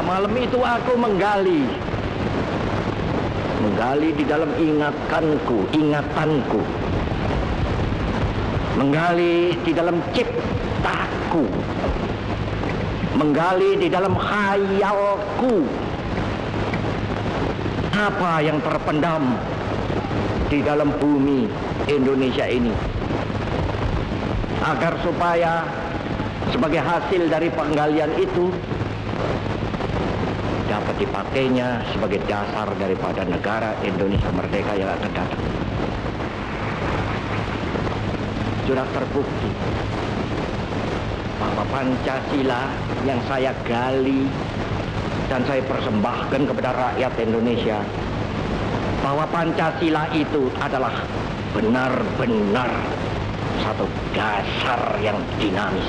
Malam itu aku menggali di dalam ingatanku, menggali di dalam ciptaku, menggali di dalam khayalku. Apa yang terpendam di dalam bumi Indonesia ini, agar supaya sebagai hasil dari penggalian itu dapat dipakainya sebagai dasar daripada negara Indonesia merdeka yang akan datang. Sudah terbukti bahwa Pancasila yang saya gali dan saya persembahkan kepada rakyat Indonesia, bahwa Pancasila itu adalah benar-benar satu dasar yang dinamis,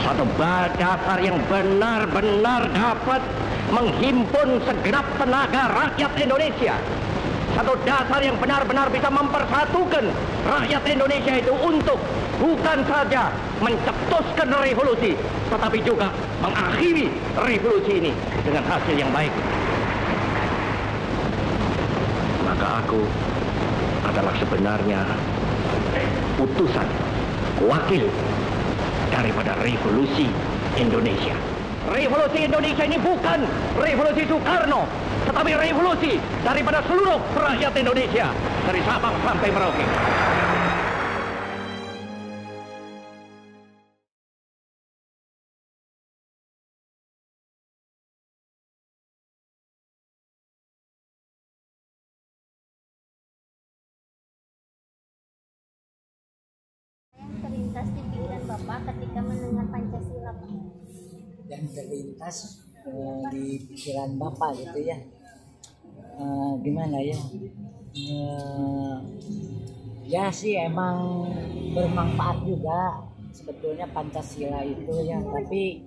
satu dasar yang benar-benar dapat menghimpun segenap tenaga rakyat Indonesia, satu dasar yang benar-benar bisa mempersatukan rakyat Indonesia itu untuk bukan saja mencetuskan revolusi, tetapi juga mengakhiri revolusi ini dengan hasil yang baik. Maka aku adalah sebenarnya utusan, wakil daripada revolusi Indonesia. Revolusi Indonesia ini bukan revolusi Soekarno, tetapi revolusi daripada seluruh rakyat Indonesia, dari Sabang sampai Merauke. Yang terlintas di pikiran Bapak ketika mendengar Pancasila, Pak? Yang terlintas di pikiran Bapak gitu ya, gimana ya, ya sih emang bermanfaat juga sebetulnya Pancasila itu ya, tapi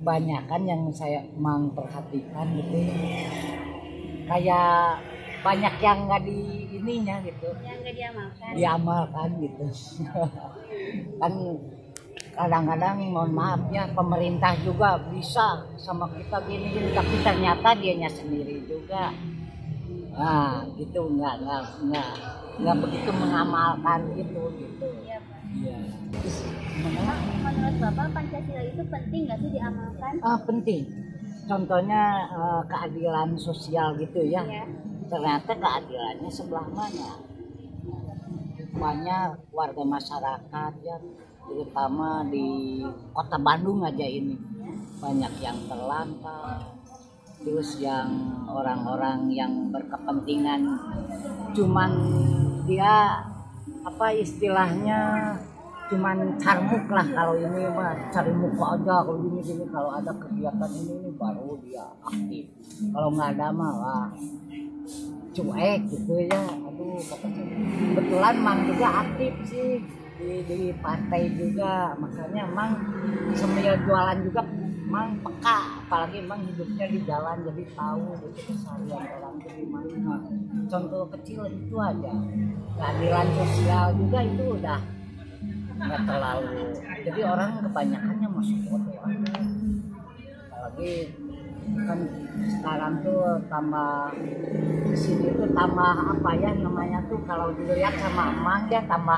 banyak kan yang saya emang perhatikan gitu ya, kayak banyak yang nggak di ininya gitu, Yang nggak diamalkan gitu. Kan kadang-kadang mohon maaf ya, pemerintah juga bisa sama kita gini-gini, tapi ternyata dianya sendiri juga gitu nggak begitu mengamalkan gitu. Iya, Pak. Iya. Terus Pak, menurut Bapak Pancasila itu penting nggak sih diamalkan? penting. Contohnya keadilan sosial gitu ya. Iya. Ternyata keadilannya sebelah mana? Banyak warga masyarakat ya, terutama di kota Bandung aja ini, banyak yang terlantar, terus yang orang-orang yang berkepentingan cuman dia apa istilahnya, cuman carmuk lah, kalau ini mah cari muka aja, kalau gini-gini, kalau ada kegiatan ini baru dia aktif, kalau nggak ada mah cuek gitu ya. Aduh, kebetulan Mang juga aktif sih di partai juga, makanya Mang sambil jualan juga Mang peka, apalagi Mang hidupnya di jalan, jadi tahu gitu keseharian orang itu gimana. Contoh kecil itu aja, keadilan sosial juga itu udah nggak terlalu, jadi orang kebanyakannya masuk bodoh aja. Apalagi kan sekarang tuh tambah di sini tuh tambah apa ya namanya tuh, kalau dilihat sama Emang ya tambah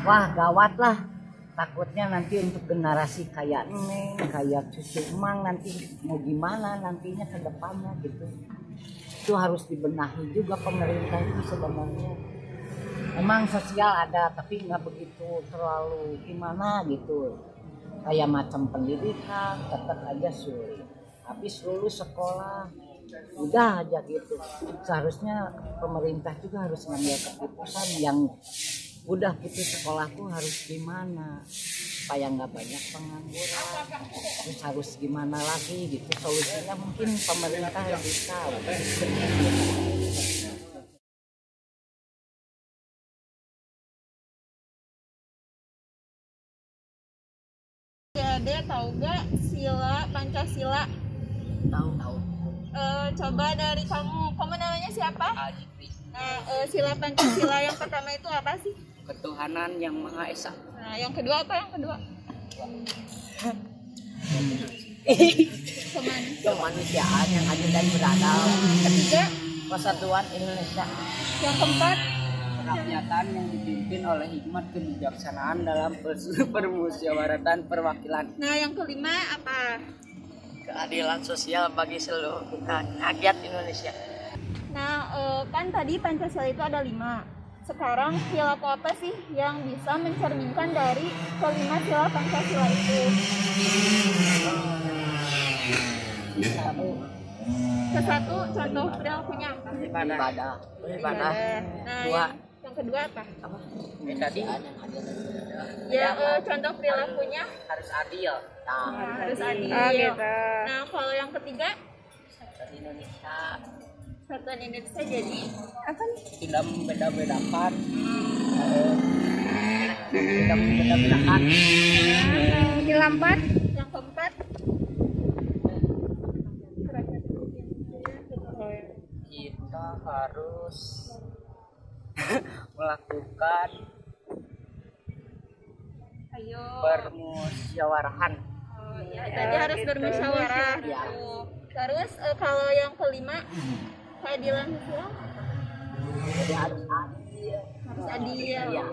wah gawat lah, takutnya nanti untuk generasi kayak Neng, kayak cucu Emang nanti mau gimana nantinya ke depannya gitu. Itu harus dibenahi juga pemerintah itu sebenarnya. Emang sosial ada tapi nggak begitu terlalu gimana gitu, kayak macam pendidikan tetap aja sulit. Habis lulus sekolah udah aja gitu. Seharusnya pemerintah juga harus ngambil keputusan yang udah putus sekolah tuh harus gimana supaya nggak banyak pengangguran, terus harus gimana lagi gitu solusinya, mungkin pemerintah lebih tahu. Ada tahu gak sila Pancasila? Tahu. Coba dari kamu namanya siapa? Sila Pancasila yang pertama itu apa sih? Ketuhanan yang Maha Esa. Nah, yang kedua apa? kemanusiaan yang adil dan beradab. Ketiga, Persatuan Indonesia. yang keempat, Kerakyatan yang dipimpin oleh hikmat kebijaksanaan dalam permusyawaratan perwakilan. nah yang kelima apa? Keadilan sosial bagi seluruh rakyat Indonesia. Nah, kan tadi Pancasila itu ada 5. Sekarang perilaku apa sih yang bisa mencerminkan dari kelima sila Pancasila itu? Ke-1, contoh perilakunya apa? Ibadah. Ibadah. Nah, Dua. yang kedua apa? Tadi Ya, contoh perilakunya harus adil. harus adil. Oh, gitu. Nah, kalau yang ketiga, Indonesia Persatuan Indonesia jadi apa nih? tidak membeda-bedakan. Tidak membeda-bedakan. Yang keempat, Yang keempat, Kita harus melakukan ayo. permusyawarahan. Oh, ya, tadi harus bermusyawarah. Ya. Gitu. Terus kalau yang kelima, keadilan sosial Jadi harus adil. harus adil. Ya.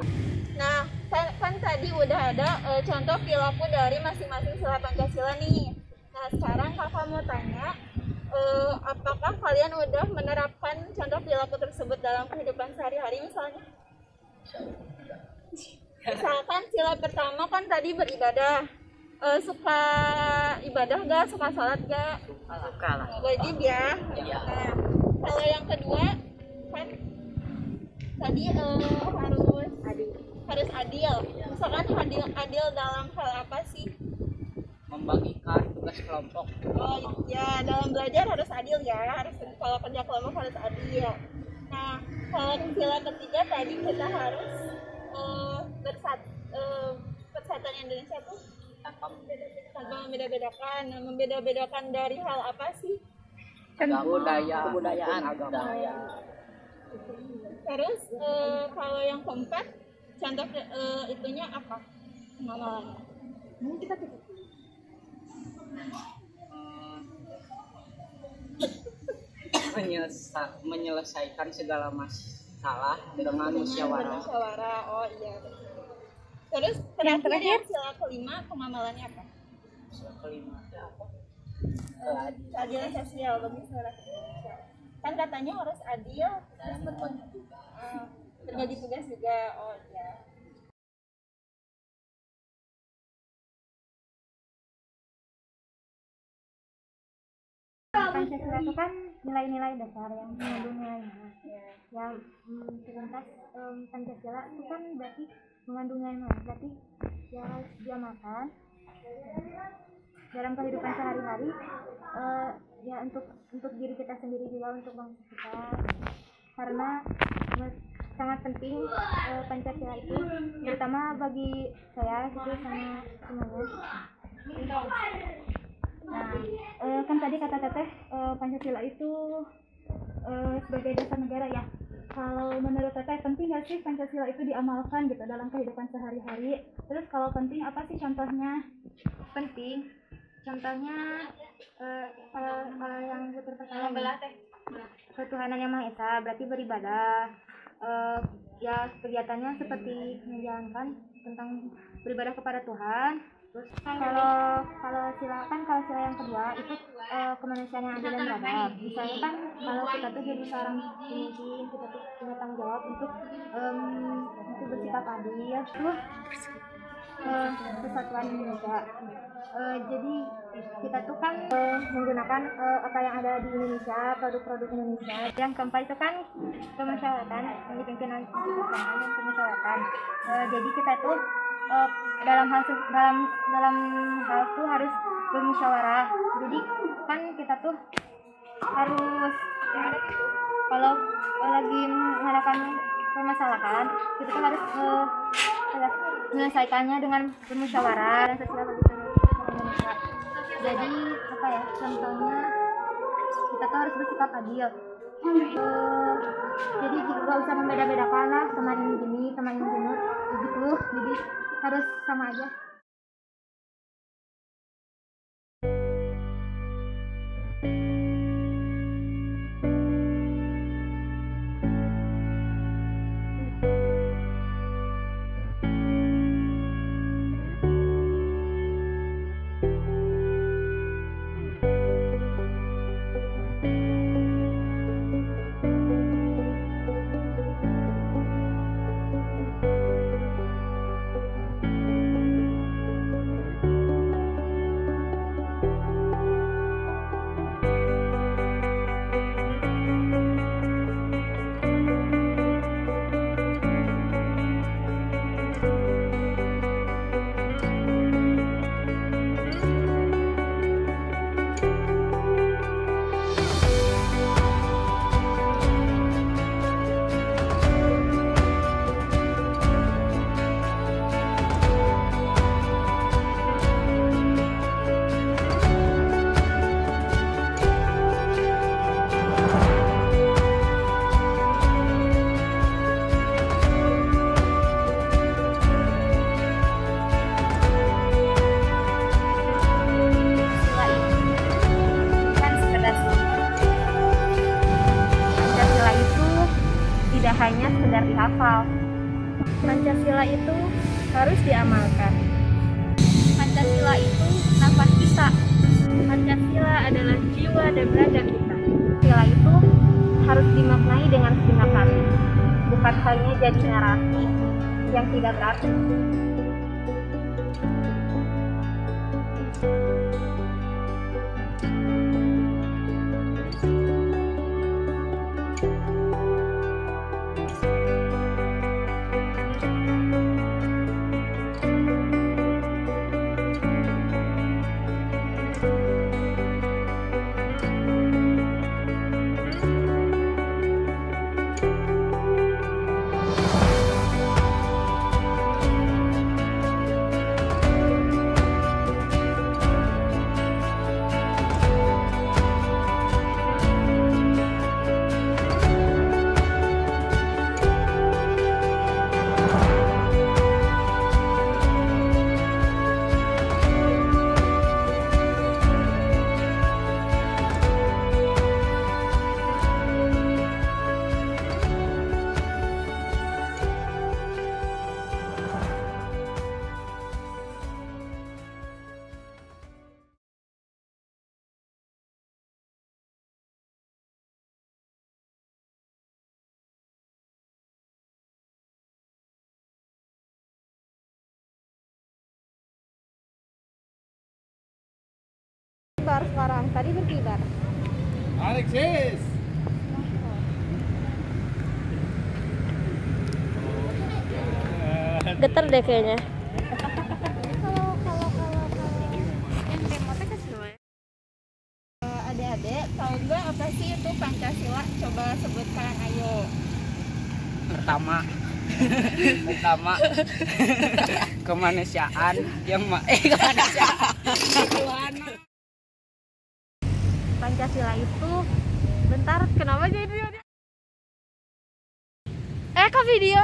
Nah, kan tadi udah ada contoh perilaku dari masing-masing sila Pancasila nih. Nah, sekarang kakak mau tanya, apakah kalian udah menerapkan contoh perilaku tersebut dalam kehidupan sehari-hari misalnya? Misalkan sila pertama kan tadi beribadah. Suka ibadah gak? Suka sholat gak? Suka lah. Wajib ya. Iya. Nah, kalau yang kedua kan tadi harus adil. Misalkan adil dalam hal apa sih? Membagikan tugas kelompok. Oh ya, dalam belajar harus adil ya. Harus kalau kerja kelompok harus adil. Nah, kalau sila ketiga tadi kita harus persatuan Indonesia tuh tanpa membeda-bedakan. Nah, membeda-bedakan dari hal apa sih? Kebudayaan, agama. Terus kalau yang keempat, contoh itunya apa? Pengamalannya. Ini kita tutup. Menyelesaikan segala masalah dengan musyawarah. Musyawarah. Oh iya. Terus terakhir sila kelima, pengamalannya apa? Sila kelima apa? Keadilan sosial bagi seluruh Indonesia. Kan katanya harus adil, terus berbagi tugas juga. Oh iya. Pancasila itu kan nilai-nilai dasar yang mengandung nilai-nilai. Yang terlintas Pancasila itu kan berarti mengandung nilai-nilai. Berarti ya harus diamalkan dalam kehidupan sehari-hari. Ya untuk diri kita sendiri juga, untuk bangsa kita. Karena sangat penting Pancasila itu, terutama bagi saya gitu sama semuanya. Nah, kan tadi kata teteh Pancasila itu sebagai dasar negara ya. Kalau menurut teteh penting nggak sih Pancasila itu diamalkan gitu dalam kehidupan sehari-hari? Terus kalau penting apa sih contohnya? Penting. Contohnya kalau yang betul pertama ketuhanan yang Maha Esa, berarti beribadah. Ya kegiatannya seperti menjalankan tentang beribadah kepada Tuhan. Terus kalau sila yang kedua itu kemanusiaan yang adil dan beradab. Misalnya kan kalau kita tuh jadi seorang pemimpin, kita tuh punya tanggung jawab untuk bersikap adil. Terus persatuan Indonesia. Jadi kita tuh kan menggunakan apa yang ada di Indonesia, produk-produk Indonesia. Yang keempat itu kan kemusyawaratan, yang dipimpin oleh kemusyawaratan. Jadi kita tuh dalam hal tuh harus bermusyawarah. Jadi kan kita tuh harus kalau lagi menghadapan permasalahan, kita tuh harus menyelesaikannya dengan bermusyawarah dan sosial bagi seluruh Indonesia. Jadi apa ya, contohnya kita tuh harus bersikap adil. Jadi gak usah membeda-bedakan lah, teman ini gini, teman ini gini, begitu. Jadi harus sama aja. hanya sekedar dihafal. Pancasila itu harus diamalkan. Pancasila itu nafas kita. Pancasila adalah jiwa dan raga kita. Pancasila itu harus dimaknai dengan segenap hati, bukan hanya jadi narasi yang tidak berarti. Kibar sekarang, tadi berkibar. Alexis. Getar deh kayaknya. Adik-adik, tahu nggak apa sih itu Pancasila? Coba sebutkan, ayo. Pertama kemanusiaan kemanusiaan. Pancasila itu, bentar, kenapa jadi ke video?